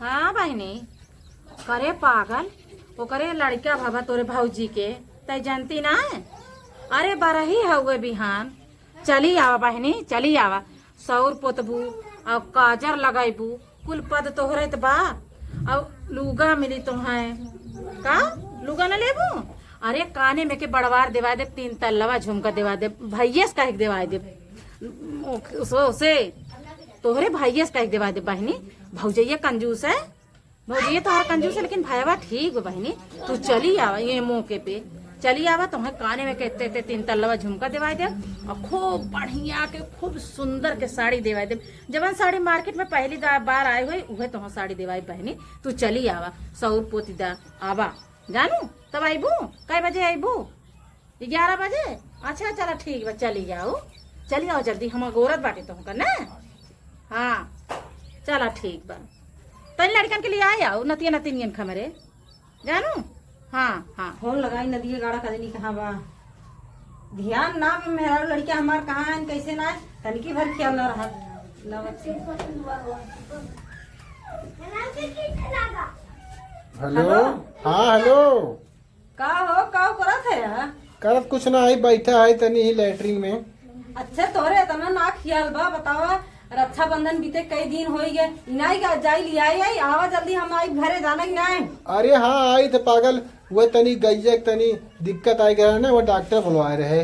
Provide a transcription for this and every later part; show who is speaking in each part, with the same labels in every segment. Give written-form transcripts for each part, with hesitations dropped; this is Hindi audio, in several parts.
Speaker 1: हाँ बहनी, करे पागल वो करे लड़का भाभा तोरे भाऊजी के तय जानती ना है। अरे बरही हुए बिहान चली आवा बहनी, चली आवा। सौर पोतबू और काजर लगाईबू कुल पद तोहरे त बा और लुगा मिली तुम्हें का लुगा न लेबू। अरे काने में के बड़वार दिवा दे, 3 तल्लवा झुमका दिवा दे, भैया से कह दिवा दे से तोहरे भैया से कह दिवा दे बहनी। भौजैया कंजूस है, भौजैया तो हर कंजूस है, लेकिन भाईवा ठीक है बहनी। तू चली आवा ये मौके पे चली आवा, तुम्हें काने में कहते 3 तल्लवा झुमका दिवाई दे और खूब बढ़िया के खूब सुंदर के साड़ी दिवाई दे। जवन साड़ी मार्केट में पहली बार आए हुए उहे तुम्हें साड़ी दिवाई बहनी। तू चली आवा, सौर पोती दा आवा जानू तब आईबू। कै बजे आईबू? 11 बजे। अच्छा चला ठीक बा, चली जाओ चली आओ जल्दी, हम गोरत बाटे तुमका ना। हाँ चला ठीक बा, तनी लड़कन के लिए आए आओ, नतिया नतिनियन खमरे जानू। हाँ हाँ
Speaker 2: फोन लगाई नदिए गाड़ा कदनी कहाँ बा, ध्यान ना मेरा लड़किया हमार कहाँ है कैसे ना है, तनकी भर ख्याल ना रहा।
Speaker 3: हेलो। हाँ हेलो।
Speaker 2: का हो का करत है?
Speaker 3: करत कुछ ना आई, बैठा है तनी ही लैटरिन में।
Speaker 2: अच्छा तोरे इतना ना ख्याल बा, बतावा रक्षाबंधन बीते कई दिन हो गए, इनाई का जाई लिया आई आवा जल्दी, हम आई घरे जाना ही ना है।
Speaker 3: अरे हाँ आई तो पागल वो तनी गैया तनी दिक्कत आई गया ना, वो डॉक्टर बुलवाए रहे।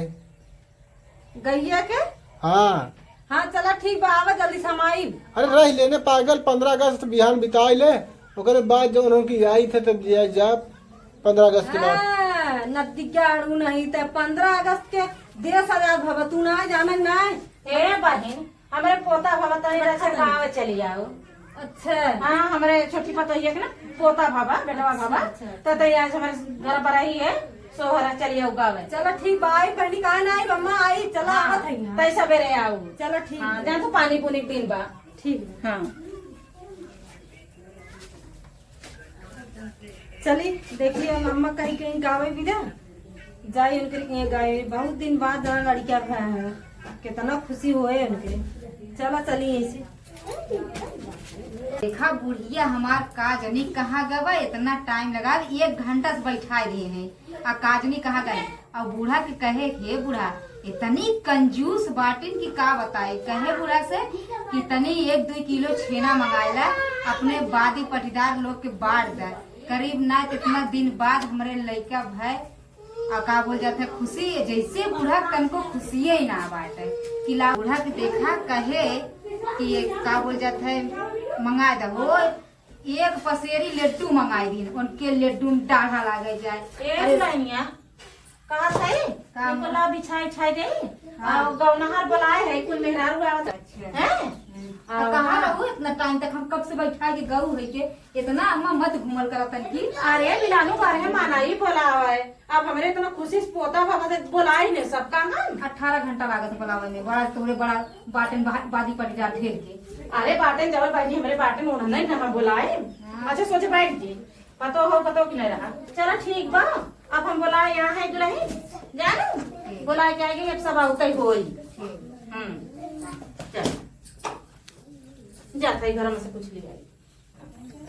Speaker 2: गैया के?
Speaker 3: हाँ
Speaker 2: हाँ चला ठीक बा, आवा जल्दी से हम आई।
Speaker 3: अरे रह लेने पागल, 15 अगस्त बिहान बिताए ले, ओकरे बाद जो उनकी आई थे तब जा 15 अगस्त के बाद।
Speaker 2: नदी के अड़ू नहीं थे 15 अगस्त के देश आजाद भव, तू ना जाना ना है।
Speaker 1: ए बहन हमारे पोता भाभा तनी गाँव चली आओ।
Speaker 2: अच्छा
Speaker 1: हाँ हमारे छोटी पतोहिया के ना पोता भाभा बेटवा भाभा तो आज हमारे घर पर आई है, सोहरा चलिए गावे।
Speaker 2: चलो ठीक बा, आई पहली कहा ना आई मम्मा आई, चला आवत है यहाँ।
Speaker 1: तै सवेरे आओ।
Speaker 2: चलो ठीक
Speaker 1: हाँ जहाँ तो पानी पुनी दिन बा।
Speaker 2: ठीक
Speaker 1: हाँ
Speaker 2: चली देखिए मम्मा कहीं कहीं गावे भी दे जाए उनके गावे, बहुत दिन बाद जरा लड़किया है, कितना खुशी हुए उनके। चला चली ऐसे।
Speaker 4: देखा बुढ़िया हमार काजनी कहाँ गवा, इतना टाइम लगा 1 घंटा से बैठा दिए हैं आ काजनी कहाँ गए। और बूढ़ा के कहे हे बूढ़ा इतनी कंजूस बाटिन की का बताए, कहे बूढ़ा से कि तनी 1-2 किलो छेना मंगाएला अपने बादी पटीदार लोग के बांट दे, करीब ना इतना दिन बाद हमारे लड़का भाई आ का बोल जाते खुशी, जैसे बूढ़ा तनको खुशी ही ना बाटे कि ला बूढ़ा के देखा कहे कि ये का बोल जाते है मंगा दो 1 पसेरी लड्डू मंगाई दिन, उनके लड्डू में डाढ़ा लागे जाए।
Speaker 1: ए लइया कहा सही
Speaker 4: का
Speaker 1: बोला बिछाई छाई गई और गौनहार बुलाए है कुल मेहरारू आवत हैं।
Speaker 4: कहाँ रहू इतना टाइम तक, हम कब से बैठा के गऊ है के इतना अम्मा मत घूमल करतन की।
Speaker 1: अरे बिलानू बारे माना ही बोलावा है, अब हमारे इतना खुशी से पोता भाभा से बुलाई नहीं सब कहाँ।
Speaker 4: 18 घंटा लागत बुलावे में, बड़ा तोरे बड़ा बाटन बादी पटीदार ढेर के।
Speaker 1: अरे बाटे जब बैठी हमारे बाटे में उन्होंने ना बुलाए। अच्छा सोचे बैठ जी, पतो हो पतो कि नहीं रहा। चलो ठीक बा, अब हम बुलाए यहाँ है दुल्हन जानू, बुलाए के आएगी एक सब आउते होई। चल जाता है घर में से कुछ लिया।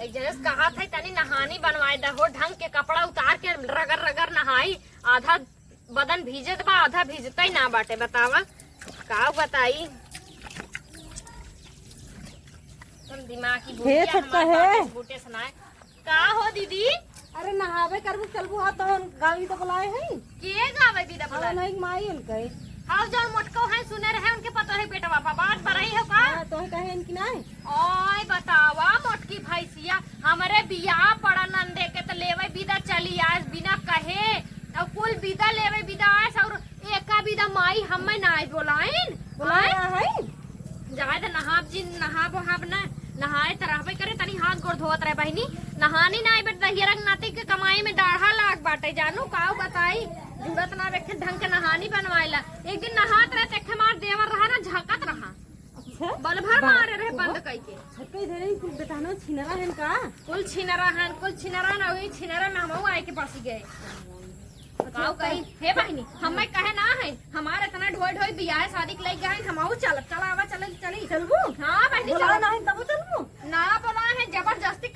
Speaker 5: एक जगह कहा था तनी नहानी बनवाए दहो, ढंग के कपड़ा उतार के रगड़ रगड़ नहाई, आधा बदन भीजत बा आधा भीजता ही ना बाटे। बतावा का बताई, तुम दिमाग की
Speaker 2: हे छोटका है
Speaker 5: बूटे सुनाए। का हो दीदी?
Speaker 2: अरे नहावे करबू चलबू हाँ तो गाड़ी तो बुलाए है
Speaker 5: के गावे विदा
Speaker 2: हाँ
Speaker 5: बोला
Speaker 2: नहीं माई उनके।
Speaker 5: हाउ जौन मोटको है सुने रहे उनके पता है बेटा बापा बात बरई है का।
Speaker 2: तो कहे इनकी नहीं
Speaker 5: ओए बतावा मोटकी भैंसिया हमारे बियाह पड़ा नंदे के तो लेवे विदा चली आज बिना कहे, और कुल विदा लेवे विदा आज और एका विदा माई हमें ना आज बोलाइन
Speaker 2: बुलाया है।
Speaker 5: जाए तो नहाब जी नहाब वहाब ना नहाए तो रहबे करे, तनी हाथ गोड़ धोत रहे बहनी, नहानी ना आई बेट दहियरक नाती के कमाई में डाढ़ा लाग बाटे जानू का बताई, जरूरत ना देखे ढंग के नहानी बनवाइला। एक दिन नहात रहे तेखे मार देवर रहा ना झकत रहा,
Speaker 2: अच्छा
Speaker 5: बल भर मारे रहे बंद कई के।
Speaker 2: छक्के धरे कुछ बेटानो छिनरा है का,
Speaker 5: कुल छिनरा ना हुई, छिनरा में हम आए के पास गए। काऊ कही हे बहनी हमें कहे ना है, हमारे इतना ढोई ढोई बियाह शादी के लग गए, हम चल चला आवा चल चली
Speaker 2: चलबू
Speaker 5: हाँ बहनी
Speaker 2: बुला
Speaker 5: चल
Speaker 2: नहीं तब चलबू
Speaker 5: ना बोला है जबरदस्ती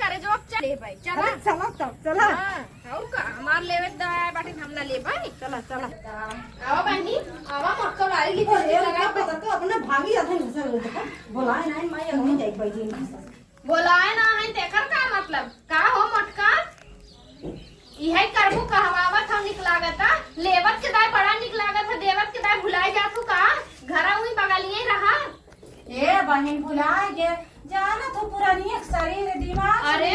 Speaker 5: लेबै चला
Speaker 2: अरे चला तब चला
Speaker 5: हाँ और का हमार लेवे दवाई बाटी हम ना लेबै
Speaker 2: चला चला
Speaker 5: आवा बहनी आवा मक्का वाली की
Speaker 2: अरे लगा पता तो अपना भागी अथन घसा तो बोलाए नहीं मैं यहीं जाई बैठी
Speaker 5: बोलाए ना है तेकर का मतलब का हो मटका इहे करबू कहवावत हम निक लागता लेवत के दाय बड़ा निक लागत है देवत के दाय भुलाए जातू का घरा उही बगलिए रहा
Speaker 1: ए बहन भुलाए गे जाना तो पुरानी एक शरीर दिमाग
Speaker 5: अरे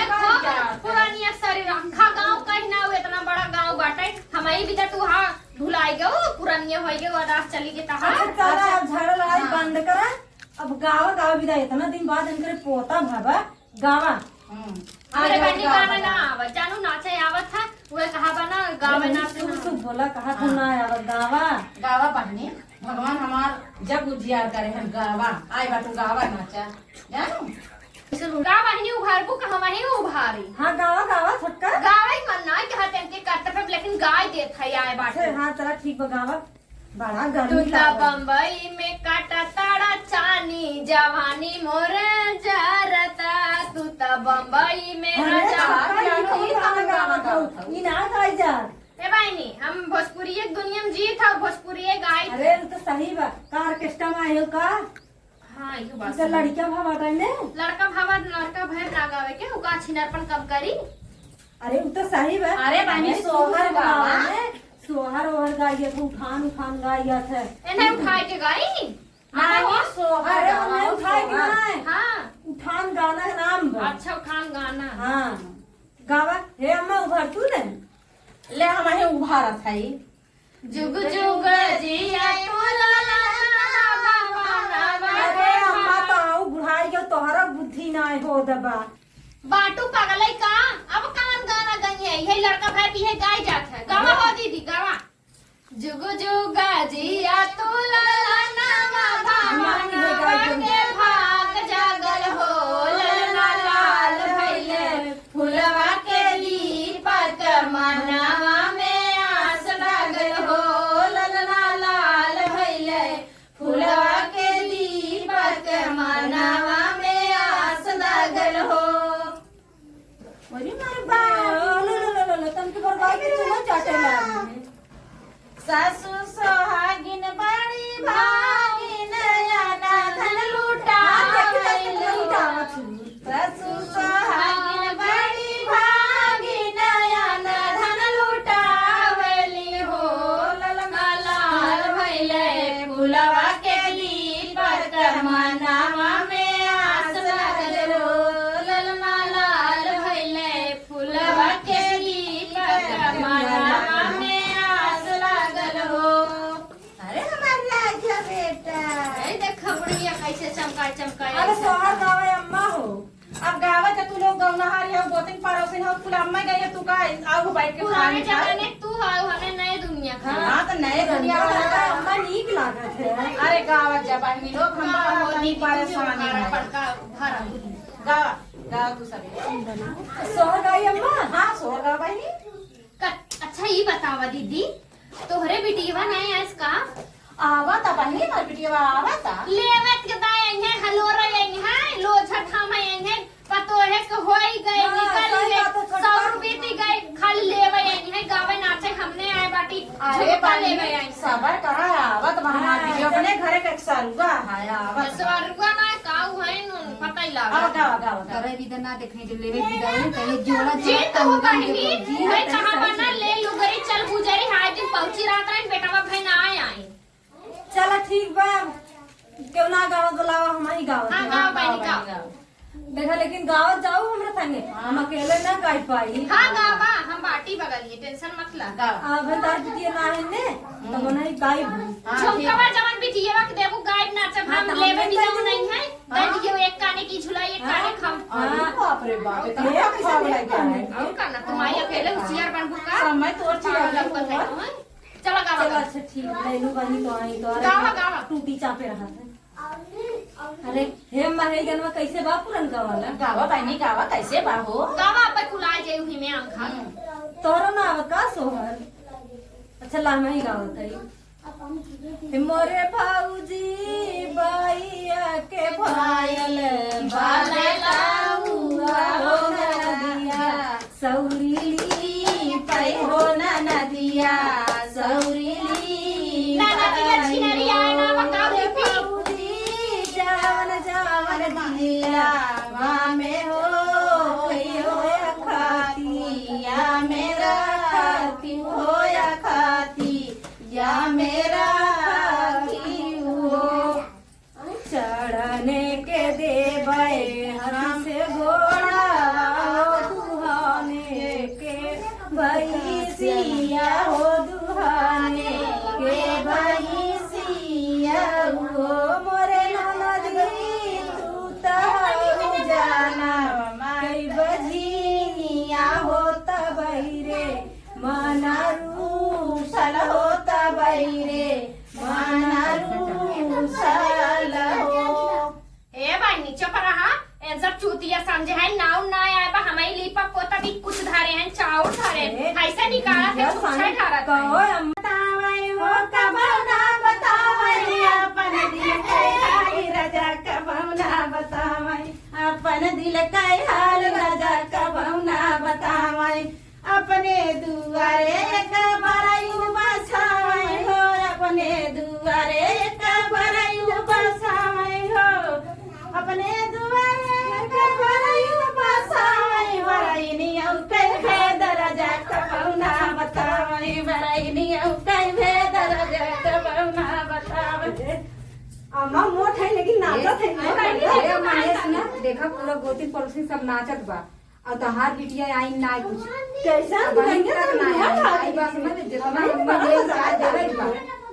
Speaker 5: पुरानी अक्सर रखा गांव कहीं ना हो इतना बड़ा गांव बाटे हमारी भी तू हाँ भुलाई गो पुरानी हो गए वदास चली के तहा
Speaker 2: चला अब झगड़ा लड़ाई बंद करा अब गावा गावा विदा इतना दिन बाद इनके पोता भाबा गावा
Speaker 5: अरे बहनी गाना ना आवा जानू नाचे आवत था वो कहा बना गावे नाचे
Speaker 2: शुभ शुभ बोला कहा तुम ना आवा गावा
Speaker 1: गावा बहनी भगवान हमार जब उजियार करे हम गावा आए बाटू गावा नाचा जानू
Speaker 5: का बहनी उभारबू का हम ही उभारी
Speaker 2: हाँ गावा गावा छोटका
Speaker 5: गावे मन ना कहते इनके कर्तव्य लेकिन गाय देत है आए बाटे
Speaker 2: हाँ चला ठीक बा गावा बड़ा
Speaker 5: तू
Speaker 2: गर्मी
Speaker 5: तो
Speaker 2: लागल
Speaker 5: बम्बई में काटा ताड़ा चानी जवानी मोर जरता तू तो बम्बई में
Speaker 2: अरे
Speaker 5: राजा
Speaker 2: छोटका, ई गाना गावा तो ई ना गाई जा
Speaker 5: ए बहनी हम भोजपुरी एक दुनिया में जीत है भोजपुरी गाय
Speaker 2: अरे वो तो सही बा का ऑर्केस्ट्रा में आयो का
Speaker 5: हाँ ये बात
Speaker 2: इधर लड़कियां भावा टाइम ने
Speaker 5: लड़का भावा लड़का भैर ना गावे के उका छिनरपन कब करी
Speaker 2: अरे वो तो सही बा
Speaker 1: अरे बहनी सोहर गावा
Speaker 2: सोहर ओहर गाइया था उठान उठान गाइया था
Speaker 5: इन्हें उठाए के गाई
Speaker 1: नहीं सोहर
Speaker 2: अरे
Speaker 1: गावा,
Speaker 2: उन्हें उठाए कि
Speaker 1: सोहर।
Speaker 2: नहीं
Speaker 5: हाँ
Speaker 2: उठान गाना का नाम बा
Speaker 5: अच्छा खान गाना
Speaker 2: हाँ गावा हे अम्मा उभर तू ने
Speaker 1: ले हम ही उभारत है
Speaker 5: जुग जुग जिया
Speaker 2: अरे अम्मा तो आऊ बुढ़ाई गयो तोहरा बुद्धि ना हो दबा
Speaker 5: बाटू पगलई का अब कान गाना गई है यही लड़का भाई भी है गाय जात है गावा हो दीदी गावा जुग जुग जिया तू लाला नामा भावना के भाग जागल हो ललना लाल भइले फुलवा के दीपक मनवा में आस लागल हो ललना लाल भइले फुलवा के दीपक मनवा में आस लागल हो
Speaker 2: अरे मारे बा लो तनके पर गाय के चलो चाटे ला
Speaker 1: सासु सोहागिन बड़ी भागिन याना धन लूटा सासु सोहागिन बड़ी भागिन याना धन लूटावली हो ललना लाल भइले फुलवा के दीपक मनवा में आस लागल हो ललना लाल भइले फुलवा के दीपक मनवा में आस लागल हो अरे हमार लाजा बेटा ए देख खबड़िया कैसे चमकाए चमकाए
Speaker 2: अरे सोहर गावा अम्मा हो
Speaker 1: अब गावत है तू लोग गौनहार है गोतिन पड़ोसिन हो तू अम्मा गई है तू का आओ बैठ के
Speaker 5: पुराने जमाने तू आओ हमें नए दुनिया का
Speaker 1: हां तो नए दुनिया वाला
Speaker 2: अम्मा नीक लागत है
Speaker 1: अरे गावत जा बहनी लोग हम होनी परेशानी है
Speaker 5: पड़का भरा
Speaker 1: गावा गावा तू सब
Speaker 2: सोहर गाई अम्मा
Speaker 1: हां सोहर गावा बहनी
Speaker 5: अच्छा ये बतावा दीदी तोहरे बिटिया नहीं है इसका
Speaker 1: आवत बहनी मार बिटिया आवत
Speaker 5: लेवत के दाए है हलोरा है लोझा थाम है पतो है कि होई गए
Speaker 2: हाँ,
Speaker 5: निकल
Speaker 2: सही
Speaker 5: गए
Speaker 2: बात है, छोटका।
Speaker 5: 100 रुपए दी गए खाली लेवे है गावे नाचे हमने आए बाटी
Speaker 1: अरे
Speaker 5: झुमका
Speaker 1: बहनी
Speaker 5: लेवे आई
Speaker 1: सबर करा आवत हमार बिटिया अपने घरे के सरुआ है आवत
Speaker 5: स्वरुआ ना काऊ है नु पता ही लगा
Speaker 1: अब गावा गावा
Speaker 4: करे विदा ना देखने जो लेवे विदा है पहले जोड़ा
Speaker 5: जी तो हो बहनी
Speaker 2: जी,
Speaker 5: भाई
Speaker 2: जी,
Speaker 5: कहां
Speaker 2: जी,
Speaker 5: बना ले लुगरी चल गुजरी हाय दिन पहुंची रात रही बेटा भाई ना आए
Speaker 2: चला ठीक बा क्यों ना गावा बुलावा हम ही गावा
Speaker 5: हां गाँव बहनी का
Speaker 2: देखा लेकिन गाँव जाओ हमरा संगे हम अकेले ना गाय पाई
Speaker 5: हां गावा हम बाटी बगलिए टेंशन मत ला
Speaker 1: गावा
Speaker 2: अब तार बिटिया ना है ने तो मने गाय
Speaker 5: झुमकावा जवन बिटिया के देबो गायब नाचब
Speaker 2: हाँ,
Speaker 5: हम
Speaker 2: तो
Speaker 5: लेवे
Speaker 2: हम
Speaker 5: भी
Speaker 2: तो
Speaker 5: जाऊ नहीं है दे दियो एक काने की झुलाई एक काने खम
Speaker 1: अरे बाप रे बाप
Speaker 2: ये
Speaker 1: इतना
Speaker 2: कैसे
Speaker 1: खाव
Speaker 2: नहीं
Speaker 1: लग गया है
Speaker 5: और का ना तुम आई अकेले होशियार बन बुका
Speaker 1: समय तो अच्छी
Speaker 5: लग
Speaker 1: लग
Speaker 5: है चलो गावा
Speaker 2: चलो अच्छा ठीक ले लू बनी तो आई तो
Speaker 5: गावा, गावा।
Speaker 2: टूटी चापे रहा था अरे हे माहे गनवा कैसे बा पुरन गावाला
Speaker 1: गावा बहनी गावा कैसे बाहो
Speaker 5: गावा पे खुला जाई हुई में आम खा
Speaker 2: तोहरा ना आवत का सोहर अच्छा ला मैं ही गावत है मोरे भाऊजी बाईया के भायल बाले लाऊआ हो नदिया सौरीली पै हो नदिया सौरीली
Speaker 5: नदिया छिनरी आए ना बताओ दीपी
Speaker 2: जावन जावन दिया माँ में हो खाती या मेरा खाती हो या खाती या मेरा खाती हो चढ़ने के देवे हाथ से घोड़ा दुहाने के भैसिया हो दुहाने के भैसिया हो मोरे नदी तू तो जाना कई बजिया हो तबैरे मनारू सल हो तबैरे मनारू सल हो।
Speaker 5: ए भाई नीचे पर रहा ए सब चूतिया समझे है नाउ ना आए बा हमारी लीपा पोता भी कुछ धारे हैं चाउर धारे ऐसा निकाला है कुछ है धारा
Speaker 2: कहो बतावे हो कबौना बतावे अपन दिल के हाल राजा कबौना बतावे अपन दिल के हाल राजा कबौना बतावे अपने दुआरे कबरायु बसावे हो अपने दुआरे कबरायु बसावे हो अपने दुआरे कबरायु बसावे वराइनी औके भेद राजा कबौना बतावे वराइनी औके भेद राजा कबौना बतावे। अम्मा मोट है लेकिन नाचत है
Speaker 4: देखा पूरा गोती पड़ोसी सब नाचत बा और तहार बिटिया आई ना कुछ
Speaker 2: कैसा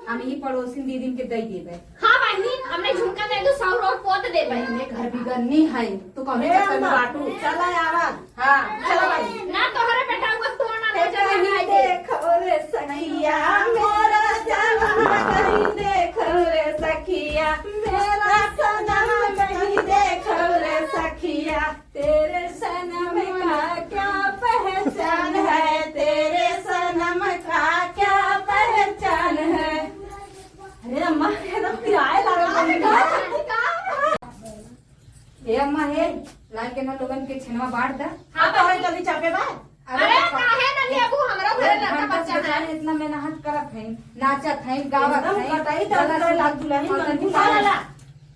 Speaker 4: हम ही पड़ोसी दीदी के दे देबे।
Speaker 5: हां भाई हमने झुमका दे दो 100 रोज पोत दे भाई
Speaker 4: हमने घर बिगड़नी है तू कहे चक्कर में बाटू
Speaker 2: चला आवा हां चला भाई
Speaker 5: ना तोहरे बेटा को तोड़ना ले जा
Speaker 2: कहीं देखो रे सखिया मेरा जवान कहीं देखो रे सखिया मेरा सनम कहीं देखो रे सखिया तेरे सनम का क्या पहचान है तेरे सनम का क्या पहचान है। अरे अम्मा एकदम किराए लगा
Speaker 4: ए अम्मा हे लाल के ना लोगन के छनवा बांट दा।
Speaker 5: हां
Speaker 2: तो है जल्दी चापे बा
Speaker 5: अरे काहे ना लेबू हमरा घरे लड़का बच्चा है
Speaker 4: इतना मेहनत करत है नाचत है गावत है
Speaker 2: कटाई तो लाग दुल्हन ला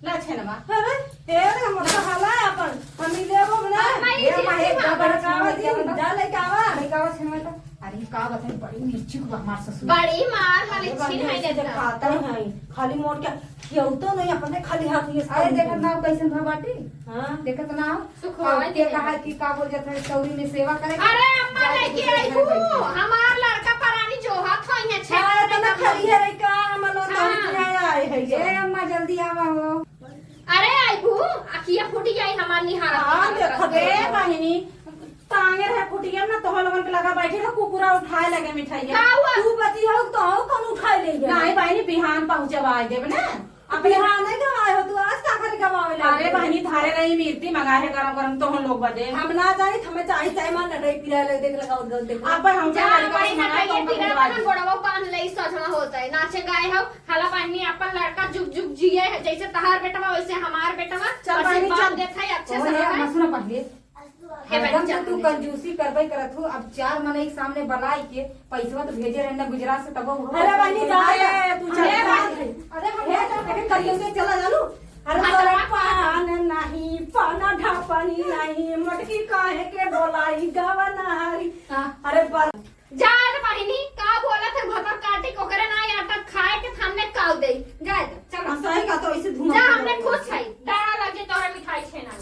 Speaker 2: ला छेनमा अरे हे रे मोटा हाला अपन हम लेबो ना
Speaker 5: ए अम्मा हे
Speaker 2: जा ले कावा
Speaker 4: गावत छनवा ता अरे का बताई बड़ी मिर्ची को हमार ससुर
Speaker 5: बड़ी मार वाली छीन है
Speaker 2: जब
Speaker 5: देता
Speaker 2: खाता है खाली मोड़ के क्यों तो नहीं अपने खाली हाथ ये
Speaker 4: अरे देखत ना कैसन भा बाटी
Speaker 2: हां
Speaker 4: देखत ना
Speaker 5: सुखवाई
Speaker 4: के कहा कि का बोल जाता है सौरी में सेवा करे
Speaker 5: अरे अम्मा लेके आई हूं हमार लड़का परानी जो हाथ होई है छे
Speaker 2: हां तो ना खाली है रे का हमलो तो आए है
Speaker 4: ए अम्मा जल्दी आवा हो।
Speaker 5: अरे आई हूं अखिया फूटी जाई हमार निहारा
Speaker 2: हां देखो
Speaker 1: ए बहिनी टांगे है फुटिया ना तोह लोगन के लगा बैठे ना कुकुरा उठाए लगे मिठाइया
Speaker 5: का हुआ
Speaker 2: तू बची हो तो हो कौन उठा ले गया
Speaker 1: नहीं बहिनी बिहान पहुंचवा देब ना
Speaker 2: अपने हां नहीं गवाए हो तू आज का करे गवावे ले
Speaker 1: अरे बहिनी थारे रही मिर्ती मंगा है गरम गरम तो हम लोग बदे
Speaker 2: हम ना जानी हमें चाय चाय मान लड़ाई पिला ले देख लगा उधर देख
Speaker 1: अब हम
Speaker 5: जा
Speaker 1: जा
Speaker 5: भाई ना ये तिगड़ा में गोड़वा बांध लई सजना होता है नाचे गाए हो हला पानी अपन लड़का जुग जुग जिए जैसे तहार बेटवा वैसे हमार बेटवा
Speaker 2: चल बहिनी, चल।
Speaker 5: देखा है अच्छे
Speaker 4: ओ
Speaker 5: से
Speaker 4: हे
Speaker 5: रहे।
Speaker 4: अम्मा सुनो पहले
Speaker 5: हे
Speaker 4: एकदम
Speaker 5: बच्चा
Speaker 4: से तू कंजूसी करबे करत हो अब 4 मने के सामने बलाई के पैसा तो भेजे रहना गुजरात से तब
Speaker 2: अरे बनी जा तू चल
Speaker 5: अरे
Speaker 2: अरे हे करियो से चला जानू अरे तोरा पान नहीं पाना ढापनी नहीं मटकी काहे के बोलाई गवनारी अरे पर
Speaker 5: जा रे बहिनी का बोला थे भतर काटी कोकरे ना आटा खाए के सामने काव दे जा चल
Speaker 2: सही का तो ऐसे धुआं
Speaker 5: जा हमने खुश है डारा लगे तोरा मिठाई छेना